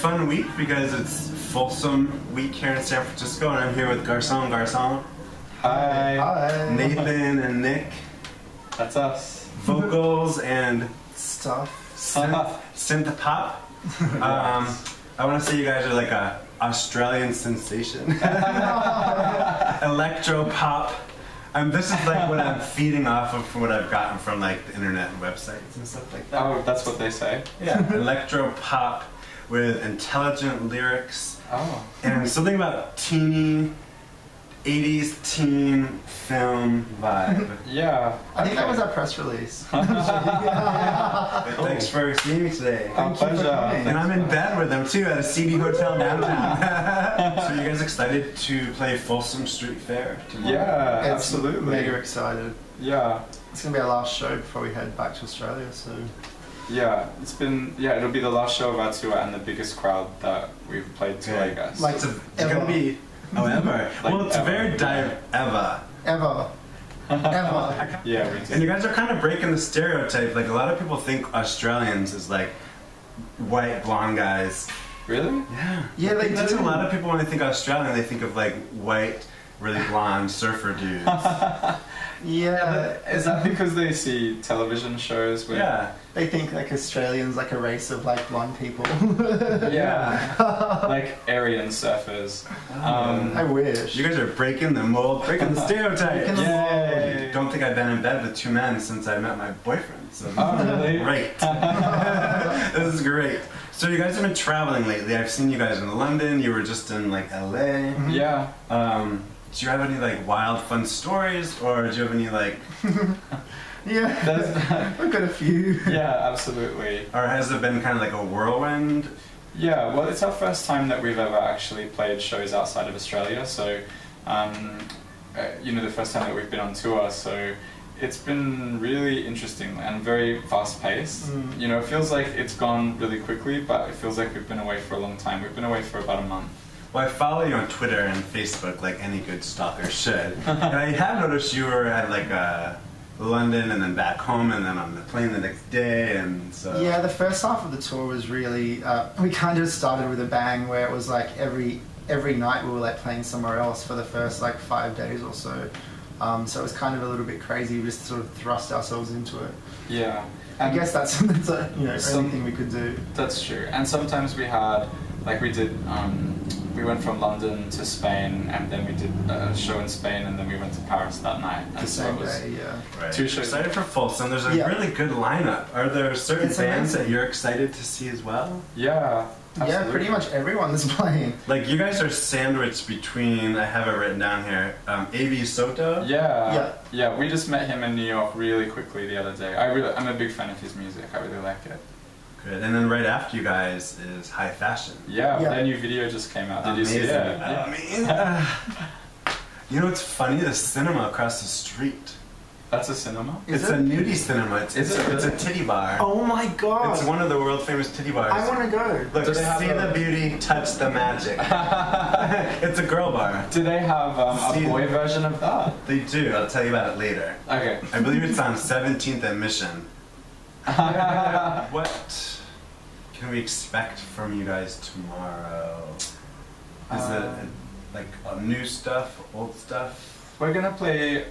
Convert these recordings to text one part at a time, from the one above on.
fun week because it's Folsom week here in San Francisco, and I'm here with Garc. Hi. Hi. Nathan and Nick. That's us. Vocals and Stuff. synth pop. I want to say you guys are like a Australian sensation. Electro pop. This is like what I'm feeding off of from what I've gotten from like the internet and websites and stuff like that. Oh, that's what they say? Yeah, electro pop with intelligent lyrics. Oh. And something about teeny 80s teen film vibe. Yeah. I think that was our press release. Thanks for seeing me today. Our pleasure. And I'm in bed with them too at a seedy hotel downtown. So you guys excited to play Folsom Street Fair tomorrow? Yeah, It's absolutely. Mega excited. Yeah. It's gonna be our last show before we head back to Australia, so. Yeah, it'll be the last show of our tour and the biggest crowd that we've played to, I guess. Like It's gonna be ever. Like well, it's ever, very Ever. Ever. Yeah, we do. And you guys are kind of breaking the stereotype. Like a lot of people think Australians is like white blonde guys. Really? Yeah. Yeah, they That's do. a lot of people when they think Australian, they think of like white, really blonde surfer dudes. Yeah. Is that because they see television shows with... Yeah. They think like Australians like a race of like blonde people. Yeah. Like Aryan surfers. I wish. You guys are breaking the mold, breaking the stereotype. Breaking the Yay. Don't think I've been in bed with two men since I met my boyfriend. So Oh, really? great. This is great. So you guys have been traveling lately. I've seen you guys in London. You were just in like LA. Yeah. Do you have any like wild, fun stories, or do you have any like, Yeah. We've got a few. Yeah, absolutely. or has it been kind of like a whirlwind? Yeah, well, it's our first time that we've ever actually played shows outside of Australia, so, the first time that we've been on tour, so it's been really interesting and very fast-paced. You know, it feels like it's gone really quickly, but it feels like we've been away for a long time. We've been away for about a month. Well, I follow you on Twitter and Facebook like any good stalker should. And I have noticed you were at like London and then back home and then on the plane the next day, and so... Yeah, the first half of the tour was really, we kind of started with a bang where it was like every night we were like playing somewhere else for the first like 5 days or so. So it was kind of a little bit crazy. We just sort of thrust ourselves into it. Yeah. I guess that's the Some- only thing we could do. That's true. And sometimes we had, like we did, we went from London to Spain, and then we did a show in Spain, and then we went to Paris that night. And The so same it was, day, yeah. Right. Two shows. Excited for Folsom. There's a Yeah. really good lineup. Are there certain It's bands amazing. that you're excited to see as well? Yeah. Yeah, absolutely. pretty much everyone is playing. Like you guys are sandwiched between, I have it written down here, A.B. Soto? Yeah, we just met him in New York really quickly the other day. I'm a big fan of his music. I really like it. Good. And then right after you guys is High Fashion. Yeah, Yeah. their new video just came out. Did you see Amazing. it? I mean, you know what's funny? The cinema across the street. That's a cinema? Is It's it? a nudie cinema. It's Is it it's a really? titty bar. Oh my god! It's one of the world famous titty bars. I want to go. Look, Do they have see a- the beauty, touch the magic. It's a girl bar. Do they have See- a boy version of that? They do. I'll tell you about it later. Okay. I believe it's on 17th and Mission. What can we expect from you guys tomorrow? Is it like new stuff, old stuff? We're gonna play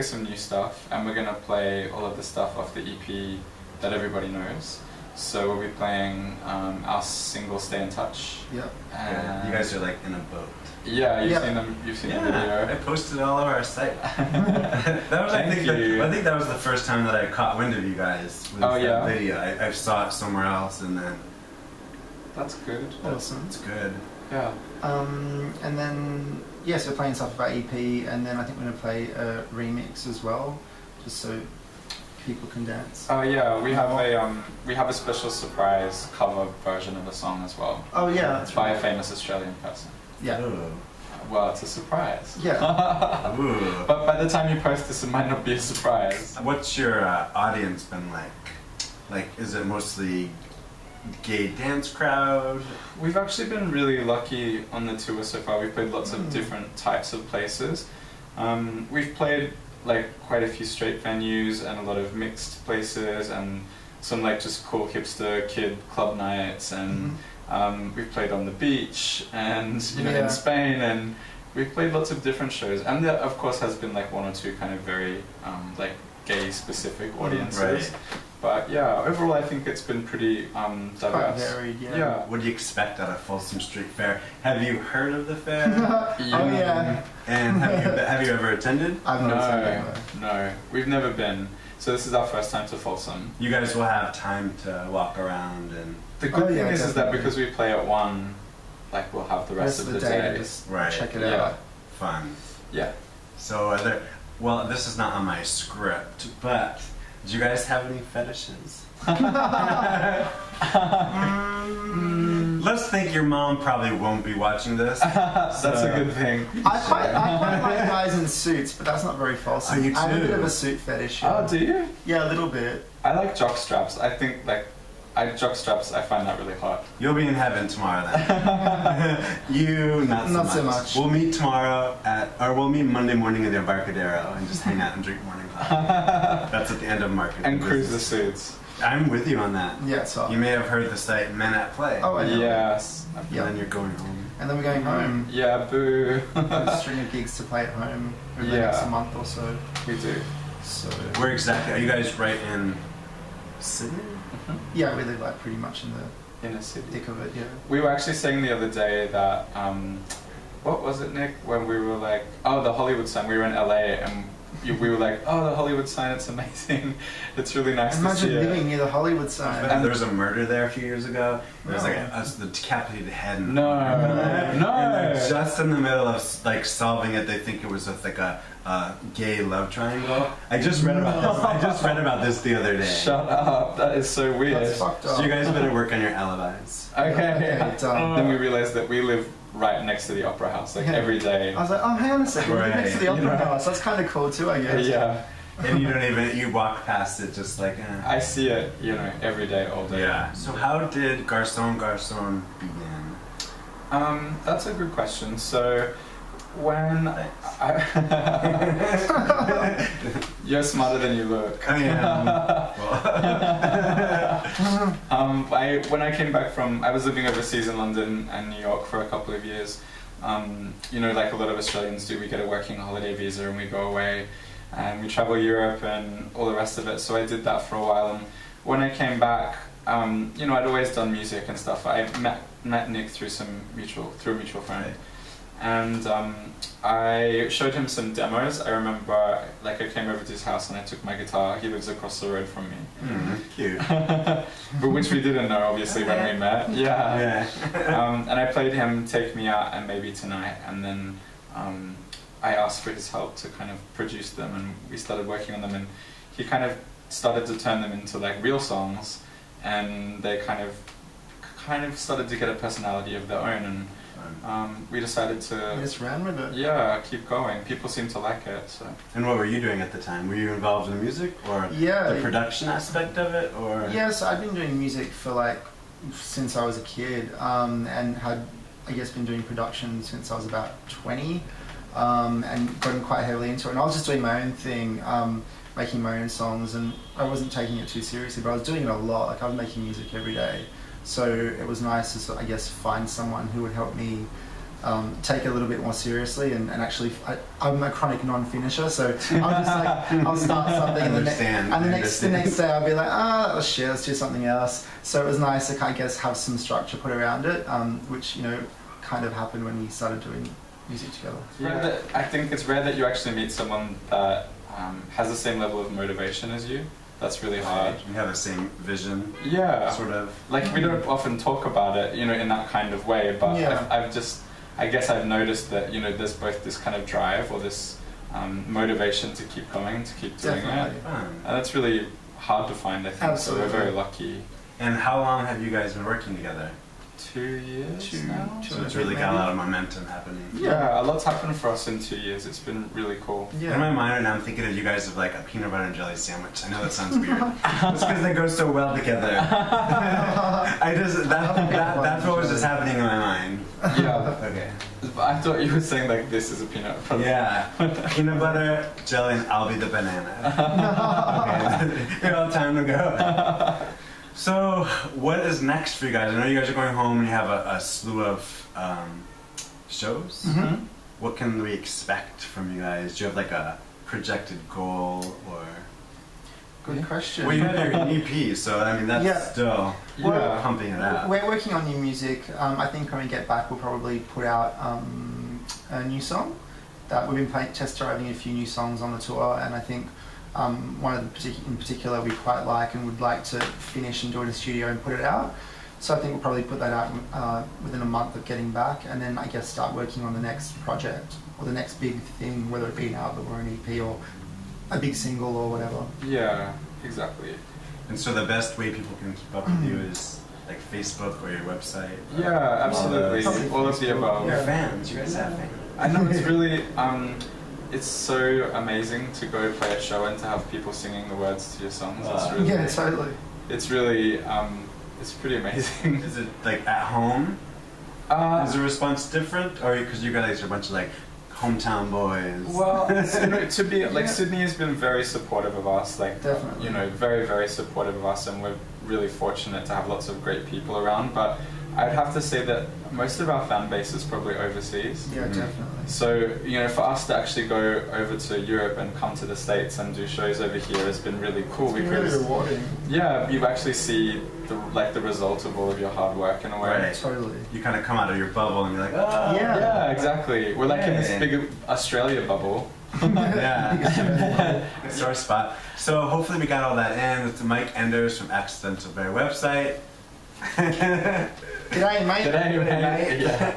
some new stuff, and we're gonna play all of the stuff off the EP that everybody knows. So we'll be playing our single "Stay in Touch." Yeah. And You guys are like in a boat. Yeah, you've Yeah. seen them. You've seen the I video. posted it all over our site. That was, I Thank think, you. I think that was the first time that I caught wind of you guys. Was Oh, that yeah? video. I saw it somewhere else, and then That's good. Awesome. it's good. Yeah. And then, yes, we're playing stuff about EP, and then I think we're going to play a remix as well, just so people can dance. Oh yeah, we have a special surprise cover version of a song as well. Oh yeah, that's By a right. famous Australian person. Yeah. Ooh. Well, it's a surprise. Yeah. Ooh. But by the time you post this, it might not be a surprise. What's your audience been like? Like, is it mostly gay dance crowd? We've actually been really lucky on the tour so far. We've played lots of different types of places. We've played like quite a few straight venues and a lot of mixed places and some like just cool hipster kid club nights, and We've played on the beach and you know Yeah. in Spain, and we've played lots of different shows. And there, of course, has been like one or two kind of very like gay specific audiences. Right. But yeah, overall, I think it's been pretty Quite diverse. varied, yeah. Yeah. What do you expect at a Folsom Street Fair? Have you heard of the fair? Oh yeah. And have you ever attended? I've not attended. No, we've never been. So this is our first time to Folsom. You guys will have time to walk around and The good Oh, thing yeah, is that definitely. because we play at 1, like we'll have the rest of the day day. to just Right. check it Yeah. out. fun. Yeah. So well, this is not on my script, but do you guys have any fetishes? Let's think your mom probably won't be watching this. That's a good thing. I quite like guys in suits, but that's not very false. Oh, you I have a bit too? of a suit fetish. Oh, do you? Yeah, a little bit. I like jock straps. I think like jock straps. I find that really hot. You'll be in heaven tomorrow then. You not so Not much. so much. We'll meet tomorrow we'll meet Monday morning in the Embarcadero and just hang out and drink morning coffee. That's at the end of marketing. And cruise the suits. I'm with you on that. Yeah, it's hot. You may have heard the site Men at Play. Oh, I know. Yes. And Yeah. then you're going home. And then we're going home. Yeah, boo. A string of gigs to play at home over the Yeah. next month or so. We do. So Where exactly? Are you guys right in Sydney? yeah, we live like pretty much in the In a city. thick of it. Yeah. We were actually saying the other day that, what was it, Nick? When we were like, oh, the Hollywood sign. We were in LA and we were like, oh, the Hollywood sign. It's amazing. It's really nice to Imagine see living it. near the Hollywood sign. There was a murder there a few years ago. There was like No. the decapitated head. And, No, And no. then just in the middle of like solving it, they think it was with like a gay love triangle. I just read about this. I just read about this the other day. Shut up. That is so weird. That's fucked up. So you guys better work on your alibis. Okay. Okay, done. Then we realized that we live right next to the Opera House, like Yeah. every day. I was like, oh, hang on a second, we're next to the Right. Opera Yeah. House. That's kind of cool too, I guess. Yeah. And you don't even you walk past it just like. I see it, you know, every day, all day. Yeah. So how did Garçon begin? That's a good question. So, when you're smarter than you look. I am. Well, When I came back I was living overseas in London and New York for a couple of years. You know, like a lot of Australians do, we get a working holiday visa and we go away and we travel Europe and all the rest of it. So I did that for a while, and when I came back, you know, I'd always done music and stuff. I met Nick through a mutual friend. And I showed him some demos. I remember, like, I came over to his house and I took my guitar. He lives across the road from me. Cute. But which we didn't know, obviously, when we met. Yeah. Yeah. And I played him Take Me Out and Maybe Tonight. And then I asked for his help to kind of produce them. And we started working on them. And he kind of started to turn them into, like, real songs. And they kind of started to get a personality of their own. And we decided I to, just ran with it. yeah, keep going. People seem to like it, so. And what were you doing at the time? Were you involved in music or Yeah. the production aspect of it, or? Yeah, so I've been doing music for like since I was a kid, and had I guess been doing production since I was about 20, and gotten quite heavily into it. And I was just doing my own thing, making my own songs, and I wasn't taking it too seriously, but I was doing it a lot. Like I was making music every day, so it was nice to sort of, I guess, find someone who would help me take it a little bit more seriously, and actually I'm a chronic non-finisher, so I'll just like I'll start something and the next day I'll be like, that was shit, let's do something else. So it was nice to, I guess, have some structure put around it, which, you know, kind of happened when we started doing music together. Yeah. I think it's rare that you actually meet someone that has the same level of motivation as you. That's really hard. We have the same vision, Yeah. sort of. Like, we don't often talk about it, you know, in that kind of way, but Yeah. I guess I've noticed that, you know, there's both this kind of drive or this motivation to keep going, to keep doing Definitely. it. Fun. And that's really hard to find, I think. Absolutely. So we're very lucky. And how long have you guys been working together? 2 years Two- now? two- So it's really got a lot of momentum happening. Yeah, a lot's happened for us in 2 years. It's been really cool. Yeah. In my mind right now, I'm thinking of you guys as like a peanut butter and jelly sandwich. I know that sounds weird. It's because they go so well together. That's what was just happening in my mind. Yeah. Okay. I thought you were saying like this is a peanut butter. Yeah. Peanut butter, jelly, and I'll be the banana. Okay. We all have time to go. So, what is next for you guys? I know you guys are going home and you have a slew of shows. Mm-hmm. What can we expect from you guys? Do you have like a projected goal or? Good question. Well, you have your EP, so I mean that's still pumping it out. We're working on new music. I think when we get back, we'll probably put out a new song. That we've been test driving a few new songs on the tour, and I think one of the in particular we quite like and would like to finish and do it in the studio and put it out. So I think we'll probably put that out within a month of getting back, and then I guess start working on the next project or the next big thing, whether it be an album or an EP or a big single or whatever. Yeah, exactly. And so the best way people can keep up with you is like Facebook or your website? Yeah, absolutely. All of the above. Your fans, you guys have fans. I know it's really, it's so amazing to go play a show and to have people singing the words to your songs. It's really, yeah, totally. It's really, it's pretty amazing. Is it like at home? Is the response different, or because you guys are a bunch of like hometown boys? Well, you know, to be like Sydney has been very supportive of us, like Definitely. you know, very very supportive of us, and we're really fortunate to have lots of great people around. But I'd have to say that most of our fan base is probably overseas. Yeah, definitely. So, you know, for us to actually go over to Europe and come to the States and do shows over here has been really cool It's because really rewarding. yeah, you actually see the result of all of your hard work in a way. Right. Totally. You kind of come out of your bubble and you're like, oh, Yeah. Yeah, exactly. We're like in this Yeah. big Australia bubble. yeah. It's our spot. So hopefully we got all that in. It's Mike Enders from Accidental Bear website. G'day, mate. G'day, mate. Yeah.